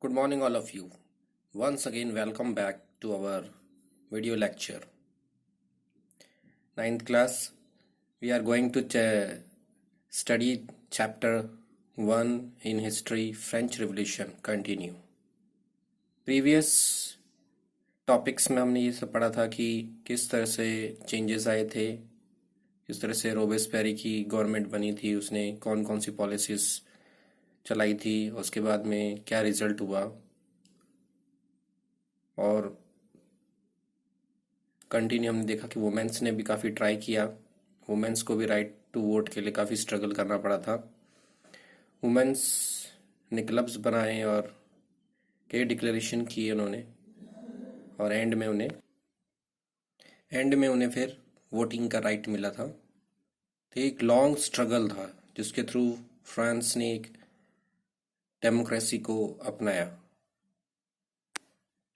Good morning, all of you. Once again, welcome back to our video lecture. Ninth class, we are going to study chapter 1 in history, French Revolution. Continue. Previous topics में हमने ये सब पढ़ा था कि किस तरह से चेंजेस आए थे, किस तरह से रोबेस्पेरी की गवर्नमेंट बनी थी, उसने कौन कौन सी पॉलिसीज चलाई थी, उसके बाद में क्या रिजल्ट हुआ, और कंटिन्यू हमने देखा कि वुमेन्स ने भी काफ़ी ट्राई किया। वुमेन्स को भी राइट टू वोट के लिए काफ़ी स्ट्रगल करना पड़ा था। वुमेन्स ने क्लब्स बनाए और कई डिक्लेरेशन किए उन्होंने, और एंड में उन्हें फिर वोटिंग का राइट मिला था। तो एक लॉन्ग स्ट्रगल था जिसके थ्रू फ्रांस ने एक डेमोक्रेसी को अपनाया।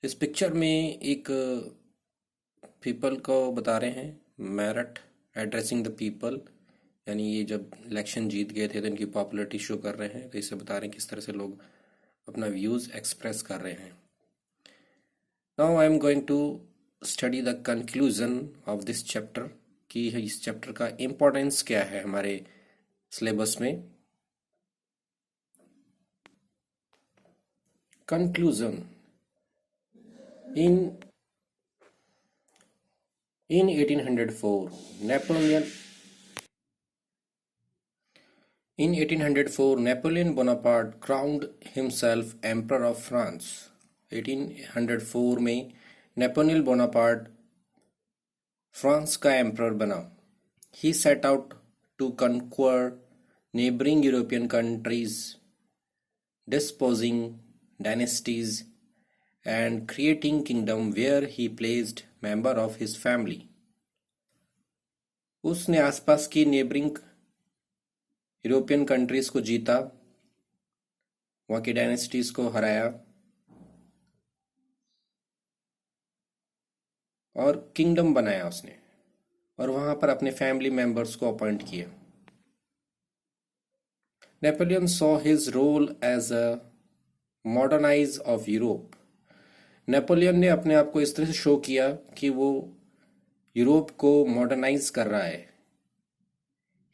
इस पिक्चर में एक पीपल को बता रहे हैं, मैरट एड्रेसिंग द पीपल, यानी ये जब इलेक्शन जीत गए थे तो इनकी पॉपुलरिटी शो कर रहे हैं। तो इससे बता रहे हैं किस तरह से लोग अपना व्यूज़ एक्सप्रेस कर रहे हैं। Now I am going to study the conclusion of this chapter, कि इस चैप्टर का इम्पोर्टेंस क्या है हमारे सिलेबस में। Conclusion In 1804, Napoleon Bonaparte crowned himself Emperor of France. 1804 में नेपोलियन बोनापार्ट फ्रांस का एम्परर बना। He set out to conquer neighboring European countries, disposing dynasties and creating kingdom where he placed member of his family. उसने आसपास की neighbouring European countries को जीता, वहाँ की डायनेस्टीज को हराया और किंगडम बनाया उसने, और वहाँ पर अपने फैमिली मेंबर्स को अपॉइंट किया। Napoleon saw his role as a modernise of Europe. Napoleon ने अपने आप को इस तरह से शो किया कि वो यूरोप को मॉडर्नाइज कर रहा है।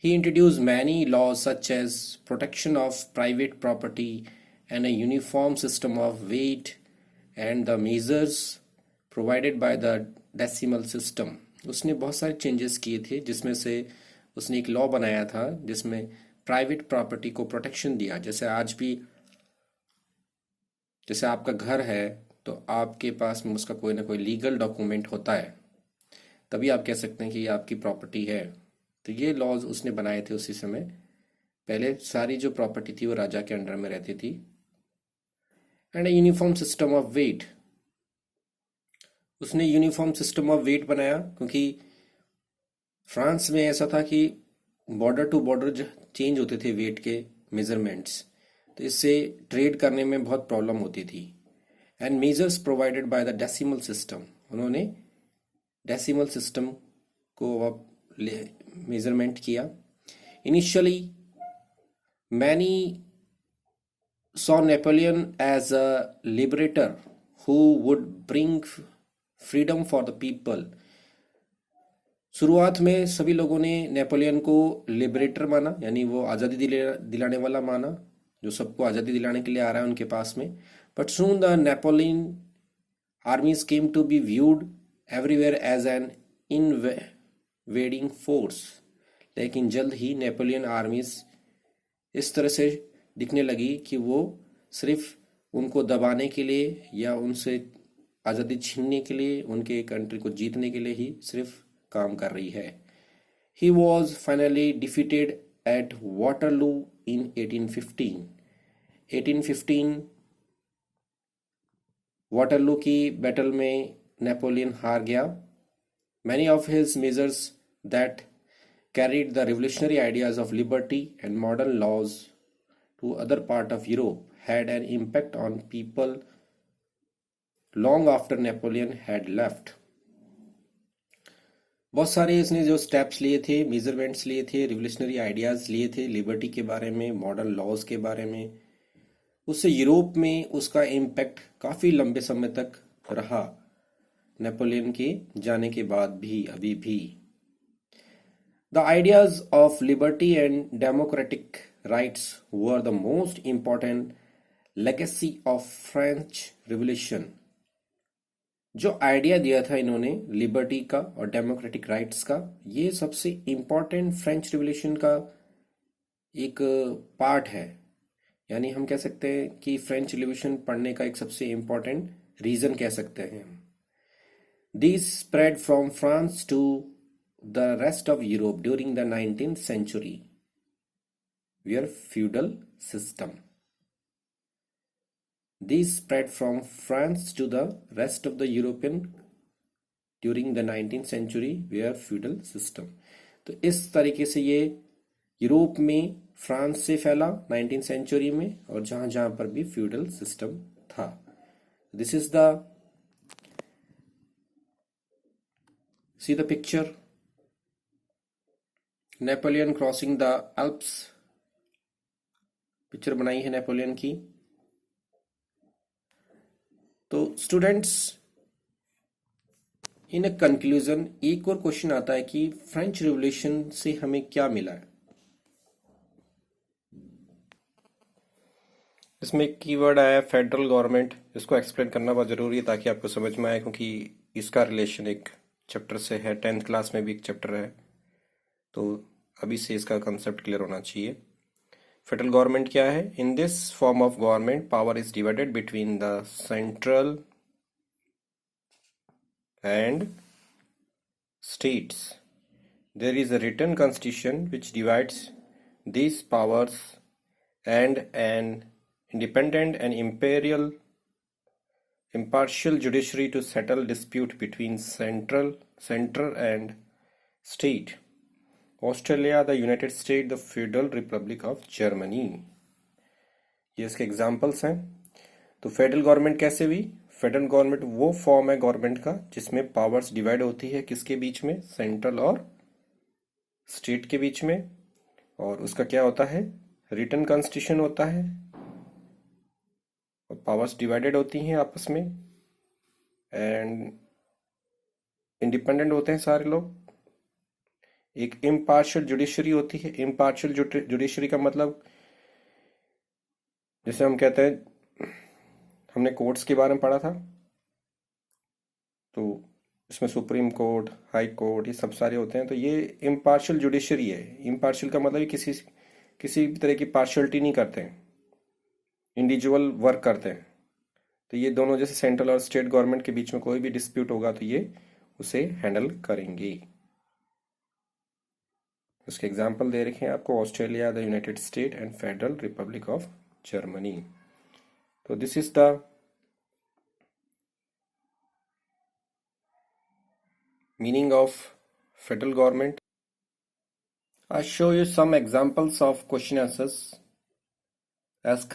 He introduced many laws such as protection of private property and a uniform system of weight and the measures provided by the decimal system. उसने बहुत सारे चेंजेस किए थे, जिसमें से उसने एक लॉ बनाया था जिसमें प्राइवेट प्रॉपर्टी को प्रोटेक्शन दिया। जैसे आज भी, जैसे आपका घर है तो आपके पास में उसका कोई ना कोई लीगल डॉक्यूमेंट होता है, तभी आप कह सकते हैं कि ये आपकी प्रॉपर्टी है। तो ये लॉज उसने बनाए थे उसी समय। पहले सारी जो प्रॉपर्टी थी वो राजा के अंडर में रहती थी। And a uniform system of weight, उसने यूनिफॉर्म सिस्टम ऑफ वेट बनाया, क्योंकि फ्रांस में ऐसा था कि बॉर्डर टू बॉर्डर चेंज होते थे वेट के मेजरमेंट्स, तो इससे ट्रेड करने में बहुत प्रॉब्लम होती थी। And measures provided by the decimal system, उन्होंने डेसिमल सिस्टम को मेजरमेंट किया। Initially many saw Napoleon as a liberator who would bring freedom for the people. शुरुआत में सभी लोगों ने नेपोलियन को लिबरेटर माना, यानी वो आज़ादी दिलाने वाला माना, जो सबको आज़ादी दिलाने के लिए आ रहा है उनके पास में। But soon the Napoleon armies came to be viewed everywhere as an invading force. लेकिन जल्द ही नेपोलियन आर्मीज इस तरह से दिखने लगी कि वो सिर्फ उनको दबाने के लिए या उनसे आज़ादी छीनने के लिए, उनके कंट्री को जीतने के लिए ही सिर्फ काम कर रही है। He was finally defeated at Waterloo in 1815. 1815 Waterloo की बैटल में नेपोलियन हार गया। Many of his measures that carried the revolutionary ideas of liberty and modern laws to other part of Europe had an impact on people long after Napoleon had left. बहुत सारे इसने जो steps लिए थे, measurements लिए थे, revolutionary ideas लिए थे लिबर्टी के बारे में, मॉडर्न लॉज के बारे में, उससे यूरोप में उसका इम्पैक्ट काफ़ी लंबे समय तक रहा, नेपोलियन के जाने के बाद भी अभी भी। The ideas of liberty and democratic rights were the most important legacy of French revolution. जो आइडिया दिया था इन्होंने लिबर्टी का और डेमोक्रेटिक राइट्स का, ये सबसे इम्पॉर्टेंट फ्रेंच रिवॉल्यूशन का एक पार्ट है। यानी हम कह सकते हैं कि फ्रेंच रिवॉल्यूशन पढ़ने का एक सबसे इम्पॉर्टेंट रीजन कह सकते हैं हम। These spread from France to the rest of Europe during the 19th century, where feudal system. These spread from France to the rest of the European during the 19th century, where feudal system. तो इस तरीके से ये Europe में France से फैला 19th century में, और जहां जहां पर भी फ्यूडल सिस्टम था। This is the See the picture. Napoleon crossing the Alps, picture बनाई है नेपोलियन की। तो स्टूडेंट्स, इन अ कंक्लूजन एक और क्वेश्चन आता है कि फ्रेंच रिवॉल्यूशन से हमें क्या मिला है। इसमें एक कीवर्ड आया फेडरल गवर्नमेंट, इसको एक्सप्लेन करना बहुत जरूरी है ताकि आपको समझ में आए, क्योंकि इसका रिलेशन एक चैप्टर से है, 10th क्लास में भी एक चैप्टर है, तो अभी से इसका कंसेप्ट क्लियर होना चाहिए। फेडरल गवर्नमेंट क्या है? In this form of government power is divided between the central and states. There is a written constitution which divides these powers and an independent and impartial judiciary to settle dispute between center and state. Australia, the United state, the federal Republic of Germany, ये इसके examples हैं। तो federal government कैसे हुई? Federal government वो form है government का जिसमें पावर्स डिवाइड होती है किसके बीच में? सेंट्रल और स्टेट के बीच में। और उसका क्या होता है? रिटन कॉन्स्टिट्यूशन होता है और पावर्स डिवाइडेड होती हैं आपस में, एंड इंडिपेंडेंट होते हैं सारे लोग। एक इम्पार्शियल जुडिशरी होती है। इम्पार्शियल जुडिशरी का मतलब, जैसे हम कहते हैं, हमने कोर्ट्स के बारे में पढ़ा था, तो इसमें सुप्रीम कोर्ट, हाई कोर्ट, ये सब सारे होते हैं। तो ये इम्पार्शियल जुडिशरी है। इम्पार्शियल का मतलब ये किसी भी तरह की पार्शियलिटी नहीं करते हैं, इंडिविजुअल वर्क करते हैं। तो ये दोनों, जैसे सेंट्रल और स्टेट गवर्नमेंट के बीच में कोई भी डिस्प्यूट होगा तो ये उसे हैंडल करेंगे। उसके एग्जाम्पल दे रखे हैं आपको, Australia, the United State and Federal Republic of Germany. तो this is the meaning of federal government. I show you some examples of question answers as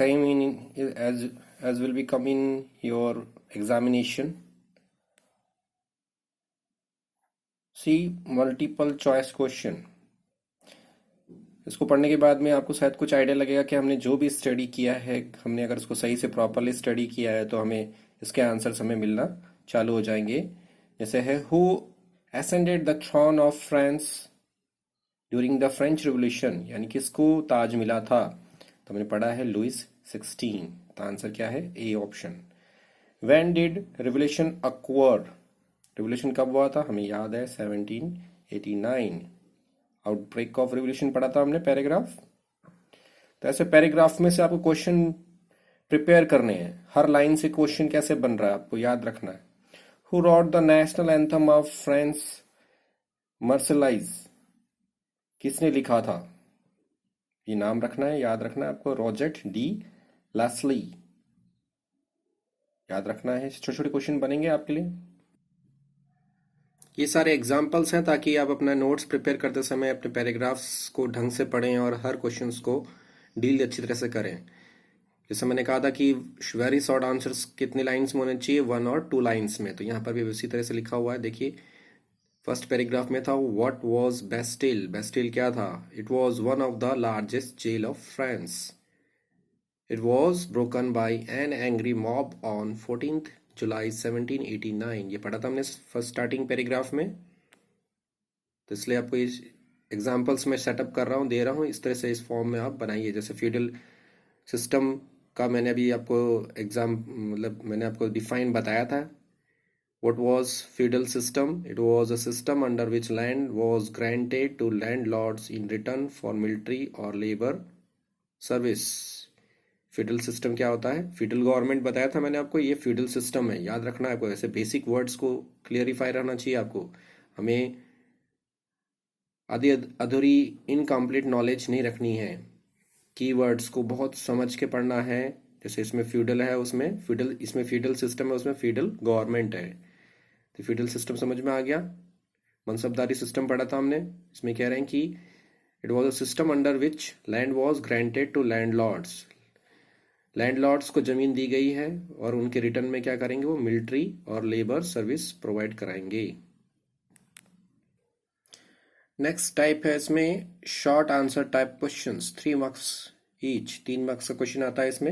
will be come in your examination. See multiple choice question. इसको पढ़ने के बाद में आपको शायद कुछ idea लगेगा कि हमने जो भी स्टडी किया है, हमने अगर इसको सही से प्रॉपरली स्टडी किया है तो हमें इसके आंसर्स हमें मिलना चालू हो जाएंगे। जैसे है, who ascended the throne of France during the French Revolution, यानी किसको ताज मिला था? तो हमने पढ़ा है लुइस 16। तो आंसर क्या है? A option. When did revolution occur? Revolution कब हुआ था? हमें याद है 1789। आउटब्रेक ऑफ रिवोल्यूशन पढ़ा था हमने, पैराग्राफ। तो ऐसे पैराग्राफ में से आपको क्वेश्चन प्रिपेयर करने हैं। हर लाइन से क्वेश्चन कैसे बन रहा है आपको याद रखना है। Who wrote the national anthem of France, Marseillaise? किसने लिखा था? ये नाम रखना है, याद रखना है आपको, रॉजेट डी लैसली, याद रखना है। छोटे छोटे क्वेश्चन बनेंगे आपके लिए। ये सारे एग्जाम्पल्स हैं ताकि आप अपना नोट्स प्रिपेयर करते समय अपने पैराग्राफ्स को ढंग से पढ़ें और हर क्वेश्चन को डील अच्छी तरह से करें। जैसे मैंने कहा था कि वेरी शॉर्ट आंसर्स कितने लाइंस में होने चाहिए? 1 और 2 लाइंस में। तो यहाँ पर भी उसी तरह से लिखा हुआ है। देखिए, फर्स्ट पैराग्राफ में था, व्हाट वाज बेस्टिल? बेस्टिल क्या था? It was one of the largest jail of France. It was broken by an angry mob on 14th July 1789। ये पढ़ा था हमने फर्स्ट स्टार्टिंग पैराग्राफ में, तो इसलिए आपको इस एग्जाम्पल्स में सेटअप कर रहा हूँ, दे रहा हूँ, इस तरह से इस फॉर्म में आप बनाइए। जैसे फ्यूडल सिस्टम का मैंने अभी आपको मतलब मैंने आपको डिफाइन बताया था। What was feudal system? It was a system under which land was granted to landlords in return for military or labor service। feudal system क्या होता है? feudal गवर्नमेंट बताया था मैंने आपको, ये feudal system है, याद रखना है आपको। ऐसे बेसिक वर्ड्स को क्लियरिफाई रहना चाहिए आपको। हमें आधी अधूरी इनकम्प्लीट नॉलेज नहीं रखनी है, कीवर्ड्स को बहुत समझ के पढ़ना है। जैसे इसमें फ्यूडल है, उसमें फ्यूडल, इसमें फ्यूडल सिस्टम है, उसमें फ्यूडल गवर्नमेंट है। तो फ्यूडल सिस्टम समझ में आ गया। मनसबदारी सिस्टम पढ़ा था हमने, इसमें कह रहे हैं कि it was a system under which land was granted to landlords. Landlords को जमीन दी गई है और उनके रिटर्न में क्या करेंगे, वो मिलिट्री और लेबर सर्विस प्रोवाइड कराएंगे। नेक्स्ट टाइप है इसमें short answer type questions, 3 marks each, 3 marks का क्वेश्चन आता है इसमें।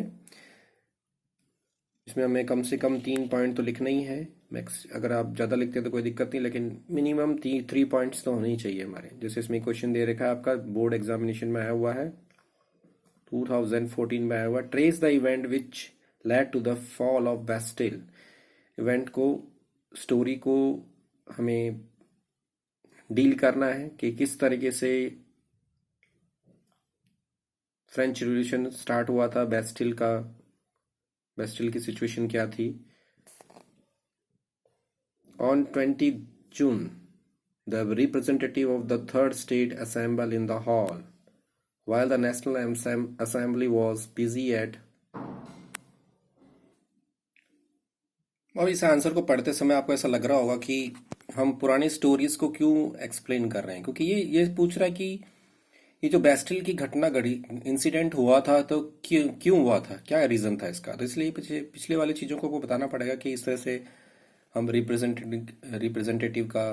इसमें हमें कम से कम 3 पॉइंट तो लिखना ही है। मैक्स अगर आप ज़्यादा लिखते हैं तो कोई दिक्कत नहीं, लेकिन मिनिमम 3 पॉइंट्स तो होने ही चाहिए हमारे। जैसे इसमें क्वेश्चन दे रखा है आपका, बोर्ड एग्जामिनेशन में आया हुआ है, 2014 में आया हुआ, trace the event which led to the fall of Bastille. Event को, स्टोरी को हमें डील करना है कि किस तरीके से फ्रेंच रिवॉल्यूशन स्टार्ट हुआ था, बेस्टिल का, बेस्टिल की सिचुएशन क्या थी। On 20 June, the representative of the third state assembled in the hall, while the National Assembly was busy at। अब इस आंसर को पढ़ते समय आपको ऐसा लग रहा होगा कि हम पुरानी स्टोरीज को क्यों एक्सप्लेन कर रहे हैं, क्योंकि ये पूछ रहा है कि ये जो बेस्टिल की घटना घड़ी, इंसिडेंट हुआ था, तो क्यों हुआ था, क्या रीज़न था इसका। तो इसलिए पिछले वाली चीज़ों को बताना पड़ेगा कि इस तरह से हम रिप्रेजेंटेटिव का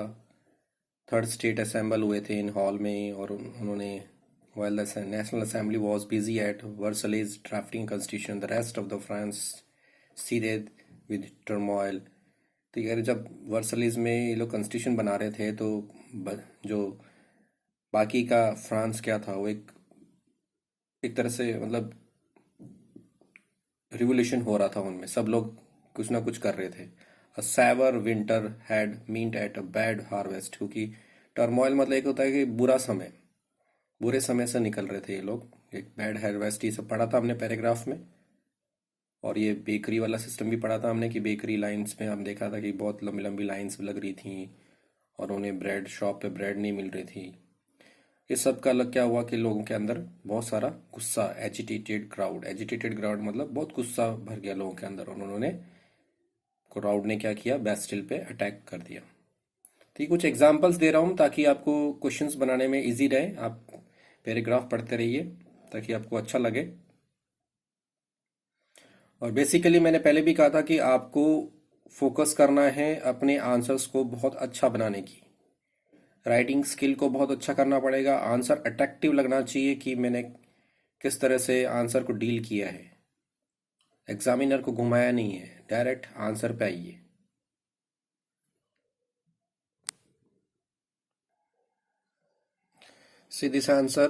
थर्ड स्टेट असेंबल हुए थे इन हॉल में, और उन्होंने while the National Assembly was busy at Versailles drafting constitution, the rest of the France seethed with turmoil। तो यार जब वर्सलीज में ये लोग कॉन्स्टिट्यूशन बना रहे थे, तो जो बाकी का फ्रांस क्या था, वो एक तरह से मतलब रिवोल्यूशन हो रहा था उनमें, सब लोग कुछ ना कुछ कर रहे थे। A sour winter had meant at a bad harvest, क्योंकि टर्मोइल मतलब एक होता है कि बुरा समय, बुरे समय से निकल रहे थे ये लोग, एक बैड हार्वेस्ट, ये सब पढ़ा था हमने पैराग्राफ में। और ये बेकरी वाला सिस्टम भी पढ़ा था हमने कि बेकरी लाइंस में हम देखा था कि बहुत लंबी लंबी लाइंस लग रही थी और उन्हें ब्रेड शॉप पे ब्रेड नहीं मिल रही थी। इस सब का अलग क्या हुआ कि लोगों के अंदर बहुत सारा गुस्सा, एजिटेटेड क्राउड मतलब बहुत गुस्सा भर गया लोगों के अंदर, और उन्होंने, क्राउड ने क्या किया, बेस्टिल पे अटैक कर दिया। तो ये कुछ एग्जांपल्स दे रहा हूँ ताकि आपको क्वेश्चंस बनाने में इजी रहे। आप पैराग्राफ पढ़ते रहिए ताकि आपको अच्छा लगे। और बेसिकली मैंने पहले भी कहा था कि आपको फोकस करना है अपने आंसर्स को बहुत अच्छा बनाने की, राइटिंग स्किल को बहुत अच्छा करना पड़ेगा। आंसर अट्रैक्टिव लगना चाहिए कि मैंने किस तरह से आंसर को डील किया है, एग्जामिनर को घुमाया नहीं है, डायरेक्ट आंसर पे आइए। See this answer.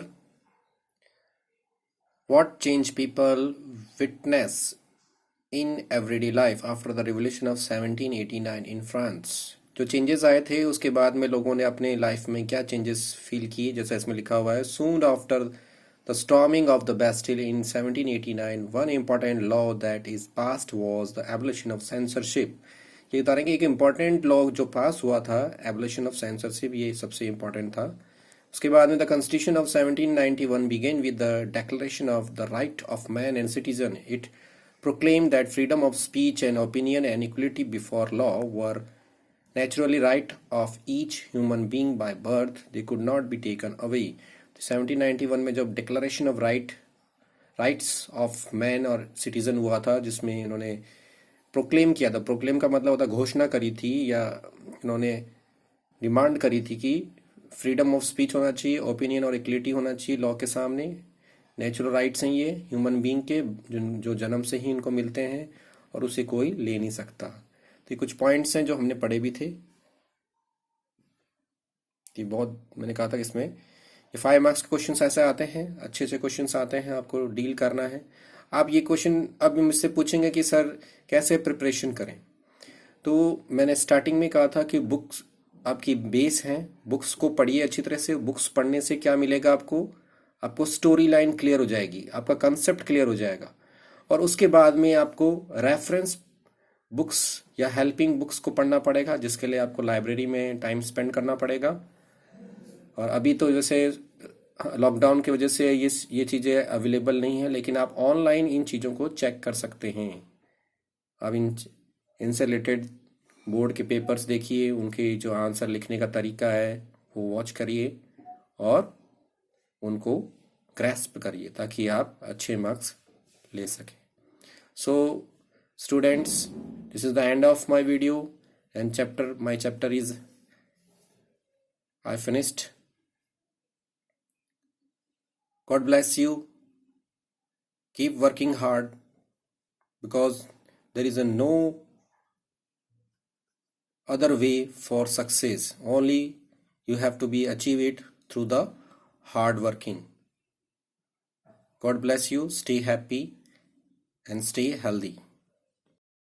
What change people witness in everyday life after the revolution of 1789 in France? जो चेंजेस आए थे उसके बाद में लोगों ने अपने लाइफ में क्या चेंजेस फील किए, जैसा इसमें लिखा हुआ है, soon after the storming of the Bastille in 1789, one important law that is passed was the abolition of censorship। ये बता रहे हैं कि एक इम्पॉर्टेंट लॉ जो पास हुआ था, एबोलिशन ऑफ सेंसरशिप, ये सबसे इम्पॉर्टेंट था। उसके बाद में the constitution of 1791 began with the declaration of the right of man and citizen। It proclaimed that freedom of speech and opinion and equality before law were naturally right of each human being by birth, they could not be taken away। 1791 में जब declaration of rights of man और citizen हुआ था, जिसमें इन्होंने proclaim किया था, proclaim का मतलब होता घोषणा करी थी, या इन्होंने डिमांड करी थी कि फ्रीडम ऑफ स्पीच होना चाहिए, ओपिनियन और इक्वलिटी होना चाहिए लॉ के सामने, नेचुरल राइट्स हैं ये ह्यूमन बीइंग के, जो जन्म से ही इनको मिलते हैं और उसे कोई ले नहीं सकता। तो ये कुछ पॉइंट्स हैं जो हमने पढ़े भी थे। ये बहुत मैंने कहा था कि इसमें ये 5 मार्क्स के क्वेश्चन ऐसे आते हैं, अच्छे अच्छे क्वेश्चन आते हैं, आपको डील करना है। आप ये क्वेश्चन अब मुझसे पूछेंगे कि सर कैसे प्रिपरेशन करें। तो मैंने स्टार्टिंग में कहा था कि बुक्स आपकी बेस हैं, बुक्स को पढ़िए अच्छी तरह से। बुक्स पढ़ने से क्या मिलेगा आपको, आपको स्टोरी लाइन क्लियर हो जाएगी, आपका कंसेप्ट क्लियर हो जाएगा। और उसके बाद में आपको रेफरेंस बुक्स या हेल्पिंग बुक्स को पढ़ना पड़ेगा, जिसके लिए आपको लाइब्रेरी में टाइम स्पेंड करना पड़ेगा। और अभी तो जैसे लॉकडाउन की वजह से ये चीज़ें अवेलेबल नहीं है, लेकिन आप ऑनलाइन इन चीज़ों को चेक कर सकते हैं। आप इनसे रिलेटेड बोर्ड के पेपर्स देखिए, उनके जो आंसर लिखने का तरीका है वो वॉच करिए और उनको ग्रैस्प करिए ताकि आप अच्छे मार्क्स ले सकें। So students, this is the end of my video and my chapter is I finished. God bless you. Keep working hard because there is no other way for success. Only you have to be achieve it through the hard working. God bless you. Stay happy and stay healthy.